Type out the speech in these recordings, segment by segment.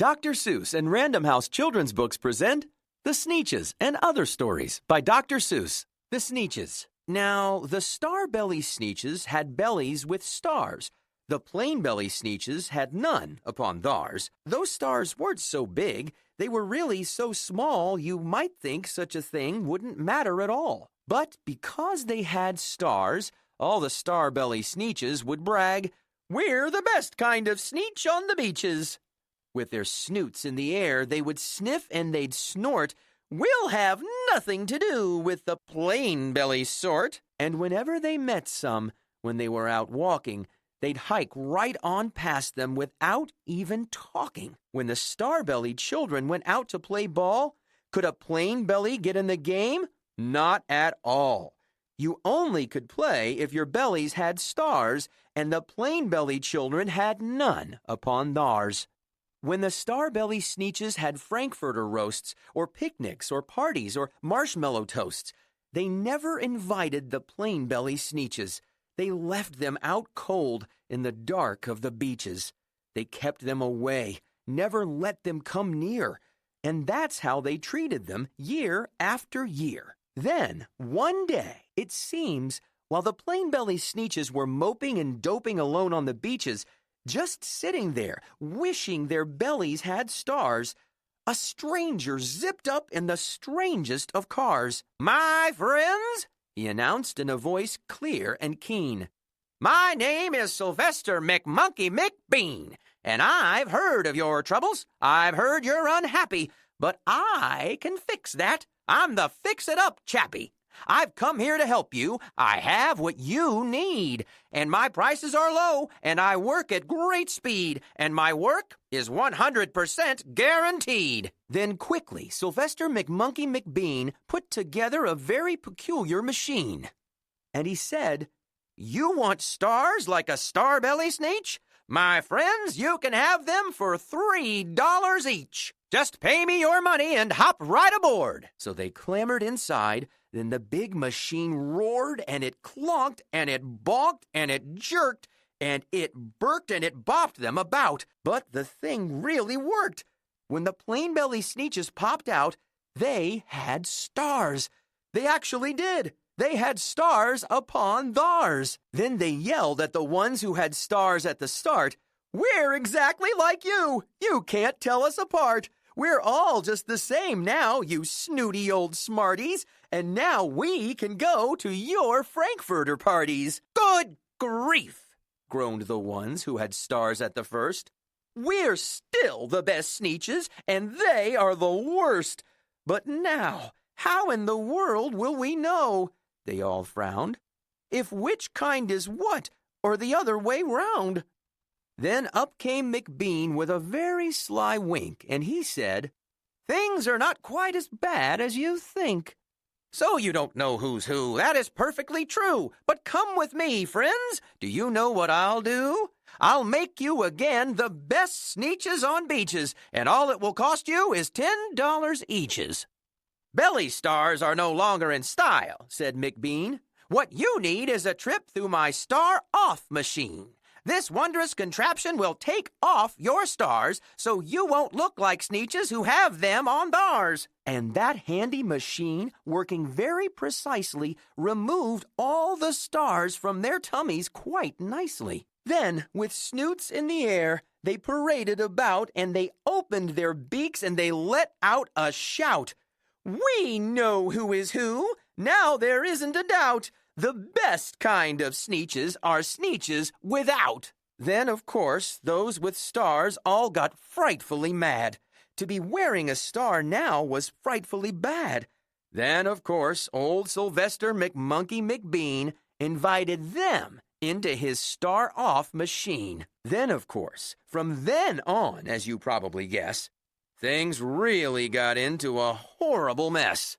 Dr. Seuss and Random House Children's Books present The Sneetches and Other Stories by Dr. Seuss. The Sneetches. Now, the star-belly Sneetches had bellies with stars. The plain-belly Sneetches had none upon theirs. Those stars weren't so big. They were really so small you might think such a thing wouldn't matter at all. But because they had stars, all the star-belly Sneetches would brag, "We're the best kind of Sneetch on the beaches." With their snoots in the air, they would sniff and they'd snort, "We'll have nothing to do with the plain-belly sort." And whenever they met some, when they were out walking, they'd hike right on past them without even talking. When the star-bellied children went out to play ball, could a plain belly get in the game? Not at all. You only could play if your bellies had stars, and the plain-bellied children had none upon theirs. When the star-belly Sneetches had Frankfurter roasts, or picnics, or parties, or marshmallow toasts, they never invited the plain-belly Sneetches. They left them out cold in the dark of the beaches. They kept them away, never let them come near, and that's how they treated them year after year. Then, one day, it seems, while the plain-belly Sneetches were moping and doping alone on the beaches, just sitting there, wishing their bellies had stars, a stranger zipped up in the strangest of cars. "My friends," he announced in a voice clear and keen, "my name is Sylvester McMonkey McBean, and I've heard of your troubles. I've heard you're unhappy, but I can fix that. I'm the fix-it-up chappie. I've come here to help you. I have what you need, and my prices are low, and I work at great speed, and my work is 100% guaranteed." Then quickly, Sylvester McMonkey McBean put together a very peculiar machine. And he said, "You want stars like a star-belly Sneetch? My friends, you can have them for $3 each. Just pay me your money and hop right aboard." So they clambered inside. Then the big machine roared, and it clonked, and it bonked, and it jerked, and it burked, and it bopped them about. But the thing really worked. When the plain-belly Sneetches popped out, they had stars. They actually did. They had stars upon theirs. Then they yelled at the ones who had stars at the start, "We're exactly like you. You can't tell us apart. We're all just the same now, you snooty old smarties, and now we can go to your Frankfurter parties." "Good grief," groaned the ones who had stars at the first. "We're still the best Sneetches, and they are the worst. But now, how in the world will we know," they all frowned, "if which kind is what, or the other way round?" Then up came McBean with a very sly wink, and he said, "Things are not quite as bad as you think." "So you don't know who's who. That is perfectly true. But come with me, friends. Do you know what I'll do? I'll make you again the best Sneetches on beaches, and all it will cost you is $10 eaches." "Belly stars are no longer in style," said McBean. "What you need is a trip through my star-off machine. This wondrous contraption will take off your stars so you won't look like Sneetches who have them on theirs." And that handy machine, working very precisely, removed all the stars from their tummies quite nicely. Then, with snoots in the air, they paraded about, and they opened their beaks, and they let out a shout. "We know who is who. Now there isn't a doubt. The best kind of Sneetches are Sneetches without." Then, of course, those with stars all got frightfully mad. To be wearing a star now was frightfully bad. Then, of course, old Sylvester McMonkey McBean invited them into his star-off machine. Then, of course, from then on, as you probably guess, things really got into a horrible mess.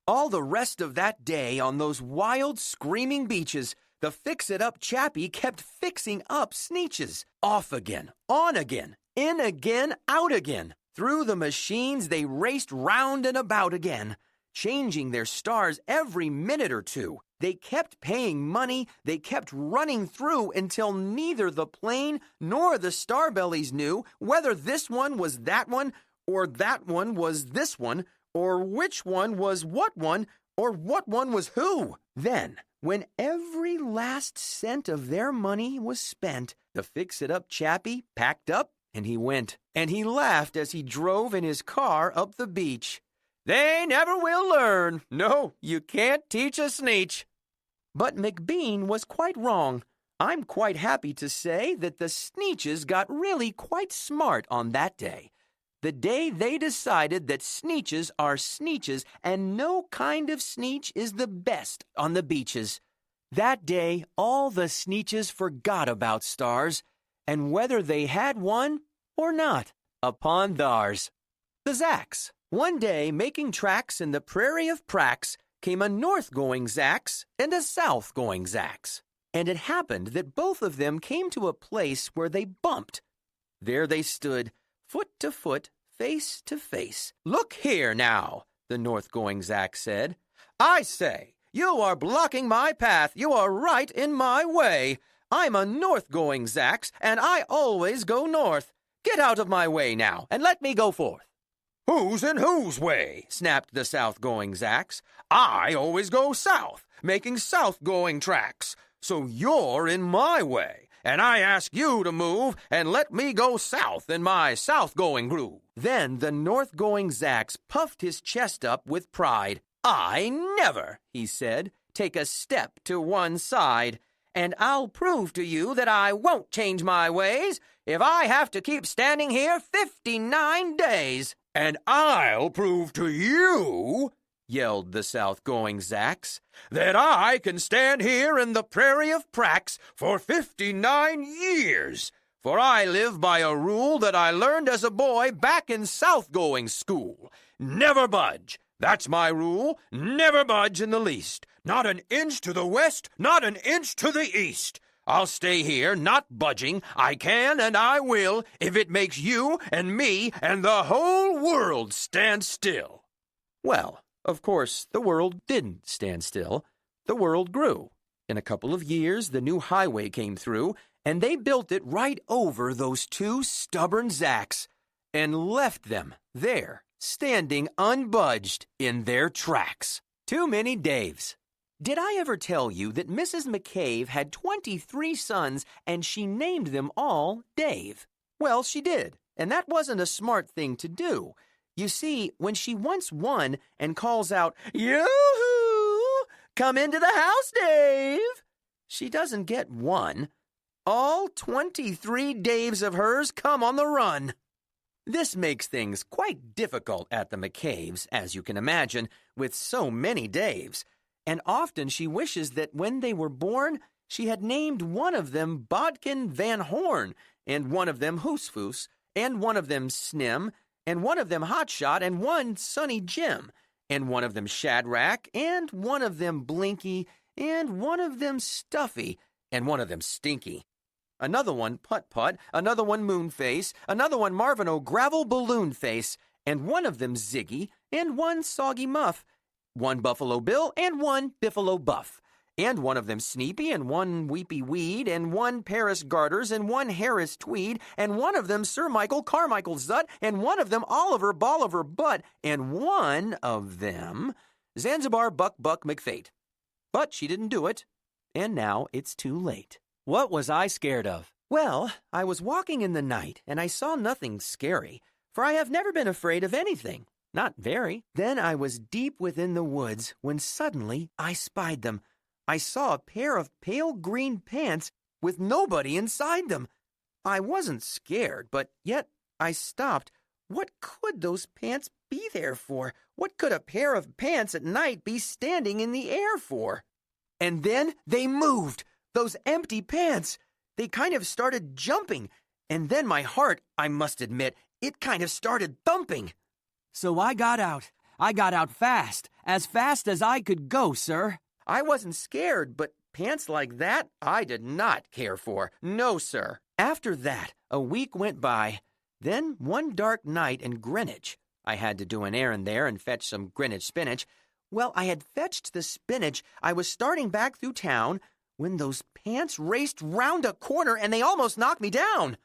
All the rest of that day on those wild, screaming beaches, the fix-it-up chappie kept fixing up Sneetches. Off again, on again, in again, out again. Through the machines they raced round and about again. changing their stars every minute or two. They kept paying money, they kept running through until neither the plane nor the Starbellies knew whether this one was that one, or that one was this one, or which one was what one, or what one was who. Then, when every last cent of their money was spent, the fix-it-up chappie packed up and he went. And he laughed as he drove in his car up the beach. They never will learn. No, you can't teach a Sneetch. But McBean was quite wrong. I'm quite happy to say that the Sneetches got really quite smart on that day. The day they decided that Sneetches are Sneetches and no kind of Sneetch is the best on the beaches. That day, all the Sneetches forgot about stars, and whether they had one or not, upon thars. The Zacks. One day, making tracks in the prairie of Prax, came a north-going Zacks and a south-going Zacks. And it happened that both of them came to a place where they bumped. There they stood, foot to foot, face to face. Look here now, the north-going Zack said. I say, you are blocking my path. You are right in my way. I'm a north-going Zacks, and I always go north. Get out of my way now, and let me go forth. Who's in whose way? Snapped the south-going Zacks. I always go south, making south-going tracks. So you're in my way, and I ask you to move and let me go south in my south-going groove. Then the north-going Zacks puffed his chest up with pride. I never, he said, take a step to one side, and I'll prove to you that I won't change my ways if I have to keep standing here 59 days. And I'll prove to you, yelled the south-going Zacks, that I can stand here in the prairie of Prax for 59 years. For I live by a rule that I learned as a boy back in south-going school. Never budge. That's my rule. Never budge in the least. Not an inch to the west, not an inch to the east. I'll stay here, not budging. I can and I will, if it makes you and me and the whole world stand still. Well, of course, the world didn't stand still. The world grew. In a couple of years, the new highway came through, and they built it right over those two stubborn Zacks and left them there, standing unbudged in their tracks. Too many Daves. Did I ever tell you that Mrs. McCabe had 23 sons and she named them all Dave? Well, she did, and that wasn't a smart thing to do. You see, when she once won and calls out, Yoo-hoo! Come into the house, Dave! She doesn't get one. All 23 Daves of hers come on the run. This makes things quite difficult at the McCaves, as you can imagine, with so many Daves. And often she wishes that when they were born, she had named one of them Bodkin Van Horn, and one of them Hoosfoos, and one of them Snim, and one of them Hotshot, and one Sonny Jim, and one of them Shadrach, and one of them Blinky, and one of them Stuffy, and one of them Stinky. Another one Putt-Putt, another one Moonface, another one Marvin O'Gravel Balloon Face, and one of them Ziggy, and one Soggy Muff, one Buffalo Bill, and one Biffalo Buff, and one of them Sneepy, and one Weepy Weed, and one Paris Garters, and one Harris Tweed, and one of them Sir Michael Carmichael Zut, and one of them Oliver Bolivar Butt, and one of them Zanzibar Buck McFate. But she didn't do it, and now it's too late. What was I scared of? Well, I was walking in the night, and I saw nothing scary, for I have never been afraid of anything. Not very. Then I was deep within the woods when suddenly I spied them. I saw a pair of pale green pants with nobody inside them. I wasn't scared, but yet I stopped. What could those pants be there for? What could a pair of pants at night be standing in the air for? And then they moved. Those empty pants. They kind of started jumping. And then my heart, I must admit, it kind of started thumping. So I got out. I got out fast as I could go, sir. I wasn't scared, but pants like that I did not care for. No, sir. After that, a week went by. Then one dark night in Greenwich, I had to do an errand there and fetch some Greenwich spinach, Well, I had fetched the spinach. I was starting back through town when those pants raced round a corner and they almost knocked me down.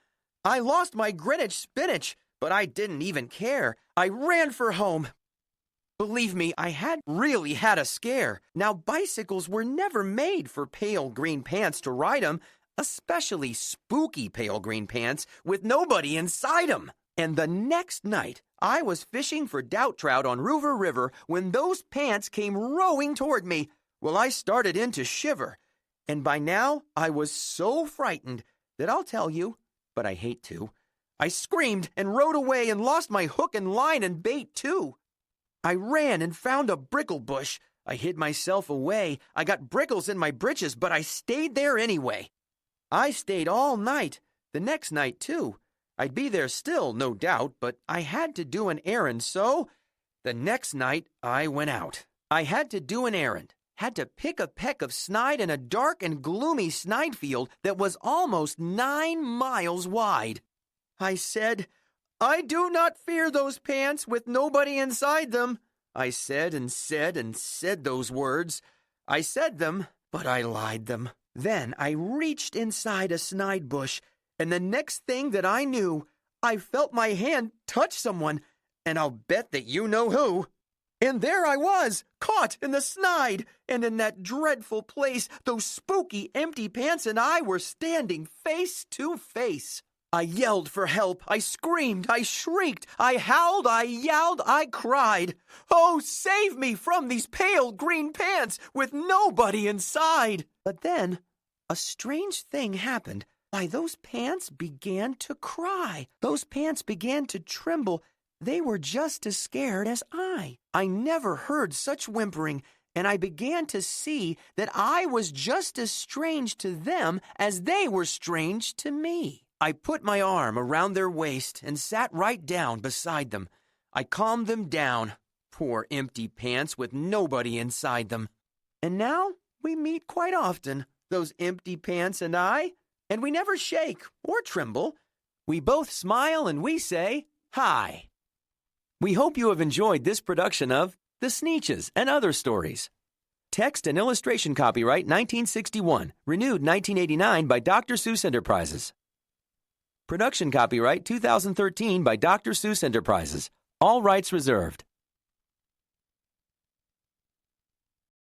I lost my Greenwich spinach, but I didn't even care. I ran for home. Believe me, I had really had a scare. Now, bicycles were never made for pale green pants to ride 'em, especially spooky pale green pants with nobody inside 'em. And the next night, I was fishing for doubt trout on Rover River when those pants came rowing toward me. Well, I started in to shiver. And by now, I was so frightened that I'll tell you, but I hate to. I screamed and rode away and lost my hook and line and bait, too. I ran and found a brickle bush. I hid myself away. I got brickles in my britches, but I stayed there anyway. I stayed all night, the next night, too. I'd be there still, no doubt, but I had to do an errand, so the next night I went out. I had to do an errand, had to pick a peck of snide in a dark and gloomy snide field that was almost 9 miles wide. I said, "I do not fear those pants with nobody inside them." I said and said and said those words. I said them, but I lied them. Then I reached inside a snide bush, and the next thing that I knew, I felt my hand touch someone, and I'll bet that you know who. And there I was, caught in the snide, and in that dreadful place, those spooky empty pants and I were standing face to face. I yelled for help. I screamed. I shrieked. I howled. I yelled. I cried. Oh, save me from these pale green pants with nobody inside. But then a strange thing happened. Why, those pants began to cry. Those pants began to tremble. They were just as scared as I. I never heard such whimpering, and I began to see that I was just as strange to them as they were strange to me. I put my arm around their waist and sat right down beside them. I calmed them down. Poor empty pants with nobody inside them. And now we meet quite often, those empty pants and I, and we never shake or tremble. We both smile and we say, "Hi." We hope you have enjoyed this production of The Sneetches and Other Stories. Text and illustration copyright 1961, renewed 1989 by Dr. Seuss Enterprises. Production copyright 2013 by Dr. Seuss Enterprises. All rights reserved.